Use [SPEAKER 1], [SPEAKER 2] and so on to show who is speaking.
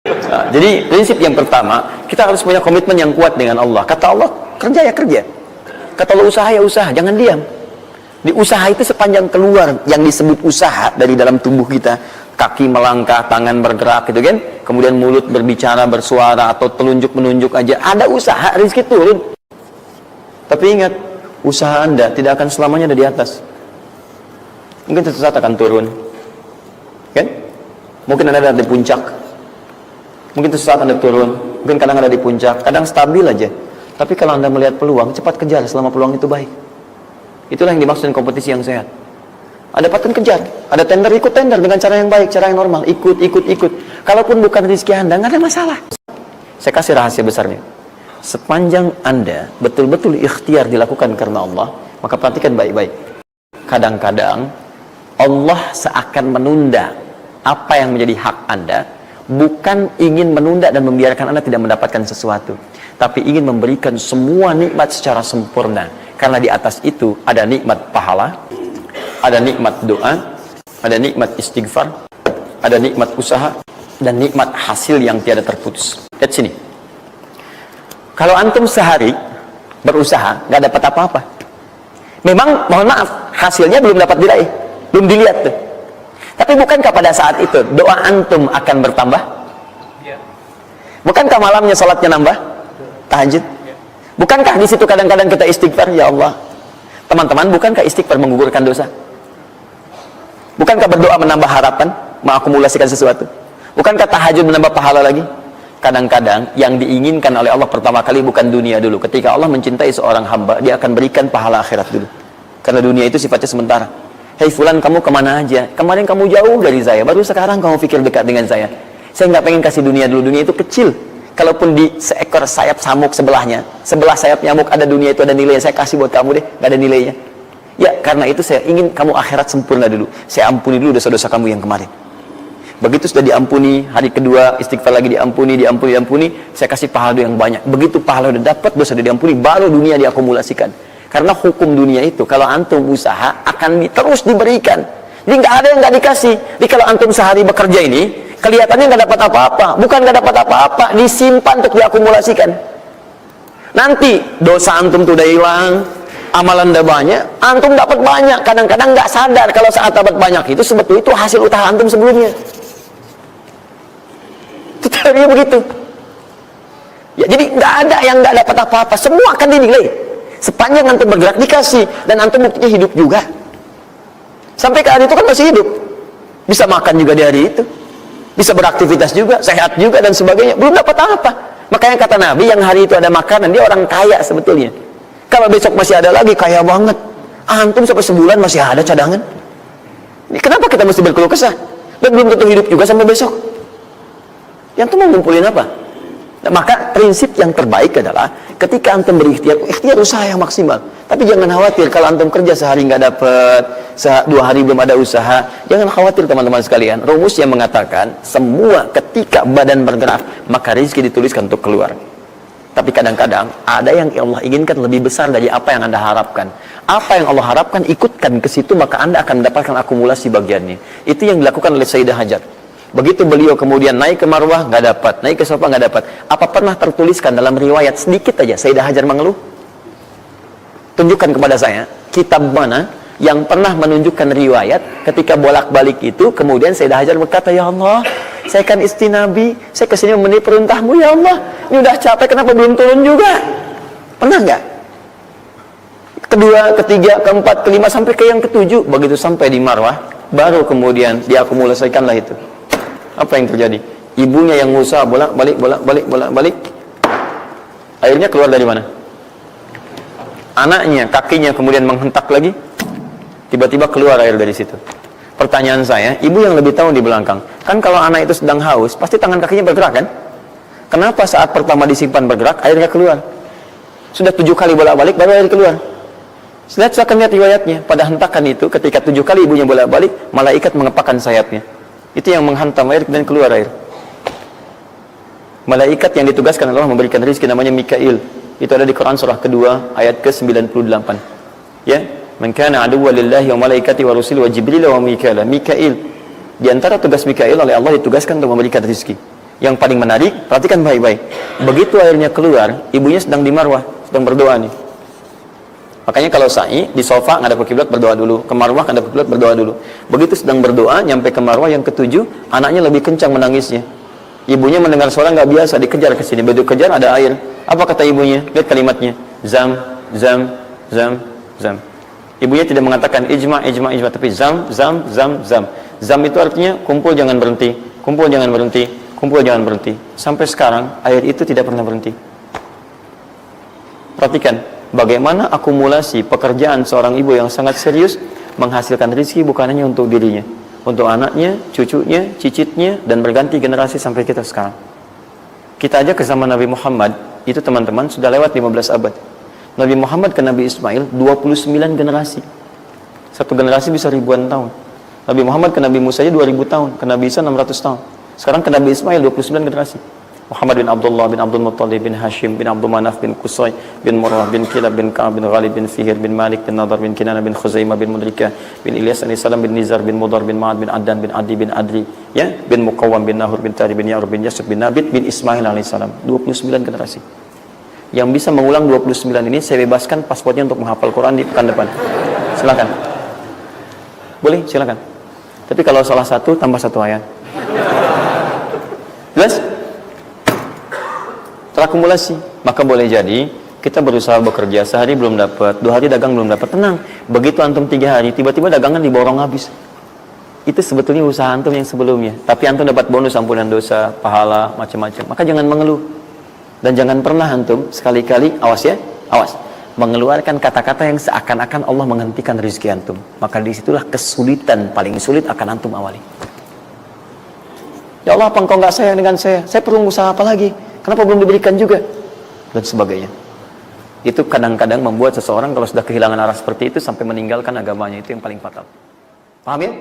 [SPEAKER 1] Nah, jadi prinsip yang pertama, kita harus punya komitmen yang kuat dengan Allah. Kata Allah, kerja ya kerja. Kata Allah, usaha ya usaha, jangan diam. Di usaha itu sepanjang keluar yang disebut usaha dari dalam tubuh kita, kaki melangkah, tangan bergerak gitu kan, kemudian mulut berbicara, bersuara, atau telunjuk menunjuk aja, ada usaha, rezeki turun. Tapi ingat, usaha Anda tidak akan selamanya ada di atas. Mungkin suatu saat akan turun, kan? Mungkin Anda ada di puncak, mungkin suatu saat Anda turun, mungkin kadang ada di puncak, kadang stabil aja. Tapi kalau Anda melihat peluang, cepat kejar selama peluang itu baik. Itulah yang dimaksud kompetisi yang sehat. Ada paten kejar, ada tender, ikut tender dengan cara yang baik, cara yang normal, ikut. Kalaupun bukan rezeki Anda, nggak ada masalah. Saya kasih rahasia besarnya. Sepanjang Anda betul-betul ikhtiar dilakukan karena Allah, maka perhatikan baik-baik. Kadang-kadang Allah seakan menunda apa yang menjadi hak Anda, bukan ingin menunda dan membiarkan Anda tidak mendapatkan sesuatu, tapi ingin memberikan semua nikmat secara sempurna. Karena di atas itu ada nikmat pahala, ada nikmat doa, ada nikmat istighfar, ada nikmat usaha, dan nikmat hasil yang tiada terputus. Lihat sini. Kalau antum sehari berusaha, nggak dapat apa-apa. Memang, mohon maaf, hasilnya belum dapat diraih, belum dilihat tuh. Tapi bukankah pada saat itu doa antum akan bertambah? Bukankah malamnya salatnya nambah? Tahajud? Bukankah di situ kadang-kadang kita istighfar, ya Allah? Teman-teman, bukankah istighfar menggugurkan dosa? Bukankah berdoa menambah harapan, mengakumulasikan sesuatu? Bukankah tahajud menambah pahala lagi? Kadang-kadang yang diinginkan oleh Allah pertama kali bukan dunia dulu. Ketika Allah mencintai seorang hamba, dia akan berikan pahala akhirat dulu. Karena dunia itu sifatnya sementara. Hei fulan, kamu kemana aja? Kemarin kamu jauh dari saya, baru sekarang kamu pikir dekat dengan saya. Saya nggak pengen kasih dunia dulu, dunia itu kecil. Kalaupun di seekor sayap samuk sebelahnya, sebelah sayap nyamuk ada dunia itu, ada nilainya, saya kasih buat kamu deh, nggak ada nilainya. Ya, karena itu saya ingin kamu akhirat sempurna dulu. Saya ampuni dulu dosa-dosa kamu yang kemarin. Begitu sudah diampuni, hari kedua istighfar lagi diampuni, saya kasih pahala yang banyak. Begitu pahala udah dapat, dosa udah diampuni, baru dunia diakumulasikan. Karena hukum dunia itu, kalau antum usaha akan terus diberikan. Jadi nggak ada yang nggak dikasih. Jadi kalau antum sehari bekerja ini, kelihatannya nggak dapat apa-apa. Bukan nggak dapat apa-apa, disimpan untuk diakumulasikan. Nanti dosa antum tuh udah hilang, amalan udah banyak, antum dapat banyak. Kadang-kadang nggak sadar kalau saat dapat banyak itu sebetulnya itu hasil usaha antum sebelumnya. Itu teorinya begitu. Ya, jadi nggak ada yang nggak dapat apa-apa, semua akan dinilai. Sepanjang antum bergerak dikasih, dan antum buktinya hidup juga. Sampai ke hari itu kan masih hidup, bisa makan juga di hari itu, bisa beraktivitas juga, sehat juga dan sebagainya. Belum dapat apa. Makanya kata Nabi, yang hari itu ada makanan, dia orang kaya sebetulnya. Kalau besok masih ada lagi, kaya banget. Antum sampai sebulan masih ada cadangan. Ini kenapa kita mesti berkeluh kesah? Dan belum tentu hidup juga sampai besok. Yang tuh mau ngumpulin apa? Nah, maka prinsip yang terbaik adalah ketika antum berikhtiar, ikhtiar usaha yang maksimal. Tapi jangan khawatir kalau antum kerja sehari nggak dapat, 2 hari belum ada usaha. Jangan khawatir teman-teman sekalian. Rumus yang mengatakan semua ketika badan bergerak, maka rezeki dituliskan untuk keluar. Tapi kadang-kadang ada yang Allah inginkan lebih besar dari apa yang Anda harapkan. Apa yang Allah harapkan, ikutkan ke situ, maka Anda akan mendapatkan akumulasi bagiannya. Itu yang dilakukan oleh Sayyidah Hajar. Begitu beliau kemudian naik ke Marwah, nggak dapat, naik ke Safa, nggak dapat. Apa pernah tertuliskan dalam riwayat sedikit aja Sayyidah Hajar mengeluh? Tunjukkan kepada saya kitab mana yang pernah menunjukkan riwayat ketika bolak-balik itu, kemudian Sayyidah Hajar berkata, ya Allah, saya kan istri Nabi, saya kesini memenuhi perintahmu, ya Allah, ini udah capek, kenapa belum turun juga? Pernah nggak? Kedua, ketiga, keempat, kelima, sampai ke yang ketujuh. Begitu sampai di Marwah, baru kemudian diakumulasikanlah itu. Apa yang terjadi? Ibunya yang usaha bolak-balik. Airnya keluar dari mana? Anaknya, kakinya kemudian menghentak lagi. Tiba-tiba keluar air dari situ. Pertanyaan saya, ibu yang lebih tahu di belakang. Kan kalau anak itu sedang haus, pasti tangan kakinya bergerak kan? Kenapa saat pertama disimpan bergerak, airnya keluar? Sudah 7 kali bolak-balik, baru air keluar. Silakan lihat riwayatnya. Pada hentakan itu, ketika 7 kali ibunya bolak-balik, malaikat mengepakkan sayapnya. Itu yang menghantam air dan keluar air. Malaikat yang ditugaskan Allah memberikan rezeki namanya Mikail. Itu ada di Quran surah kedua ayat ke-98. Ya, man kana aduwwan lillahi wa malaikati wa rusuli wa jibril wa mikail. Mikail. Di antara tugas Mikail oleh Allah ditugaskan untuk memberikan rezeki. Yang paling menarik, perhatikan baik-baik. Begitu airnya keluar, ibunya sedang di marwah, sedang berdoa nih. Makanya kalau sa'i di sofa ngadap ke kiblat berdoa dulu, ke marwah ngadap ke kiblat berdoa dulu. Begitu sedang berdoa, nyampe ke marwah yang ketujuh, anaknya lebih kencang menangisnya. Ibunya mendengar suara nggak biasa, dikejar ke sini. Begitu kejar ada air. Apa kata ibunya? Lihat kalimatnya. Zam, zam, zam, zam. Ibunya tidak mengatakan ijma, ijma, ijma, tapi zam, zam, zam, zam. Zam itu artinya kumpul jangan berhenti, kumpul jangan berhenti, kumpul jangan berhenti. Sampai sekarang air itu tidak pernah berhenti. Perhatikan bagaimana akumulasi pekerjaan seorang ibu yang sangat serius menghasilkan rezeki bukan hanya untuk dirinya, untuk anaknya, cucunya, cicitnya, dan berganti generasi sampai kita sekarang. Kita aja ke zaman Nabi Muhammad, itu teman-teman sudah lewat 15 abad. Nabi Muhammad ke Nabi Ismail 29 generasi. Satu generasi bisa ribuan tahun. Nabi Muhammad ke Nabi Musa aja 2000 tahun, ke Nabi Isa 600 tahun. Sekarang ke Nabi Ismail 29 generasi. Muhammad bin Abdullah bin Abdul Muttalib bin Hashim bin Abdul Manaf bin Qusay bin Murrah bin Kilab bin Ka'ab bin Ghalib bin Fihir bin Malik bin Nadar bin Kinana bin Khuzaimah bin Mudrikah bin Ilyas alaihissalam bin Nizar bin Mudar bin Ma'ad bin Addan bin Adi bin Adri, ya, bin Muqawwam bin Nahur bin Tari bin Ya'rub bin Yasub bin Nabit bin Ismail alaihissalam. 29 generasi. Yang bisa mengulang 29 ini saya bebaskan paspornya untuk menghafal Quran di pekan depan. Silakan. Boleh, silakan. Tapi kalau salah satu tambah satu ayat. Jelas? Terakumulasi. Maka boleh jadi kita berusaha bekerja, sehari belum dapat, 2 hari dagang belum dapat, tenang. Begitu antum 3 hari, tiba-tiba dagangan diborong habis. Itu sebetulnya usaha antum yang sebelumnya. Tapi antum dapat bonus ampunan dosa, pahala, macam-macam. Maka jangan mengeluh. Dan jangan pernah antum sekali-kali, awas ya, awas, mengeluarkan kata-kata yang seakan-akan Allah menghentikan rezeki antum. Maka disitulah kesulitan paling sulit akan antum awali. Ya Allah, apa engkau nggak sayang dengan saya? Saya perlu usaha apa lagi? Kenapa belum diberikan juga? Dan sebagainya. Itu kadang-kadang membuat seseorang kalau sudah kehilangan arah seperti itu sampai meninggalkan agamanya. Itu yang paling fatal. Paham ya?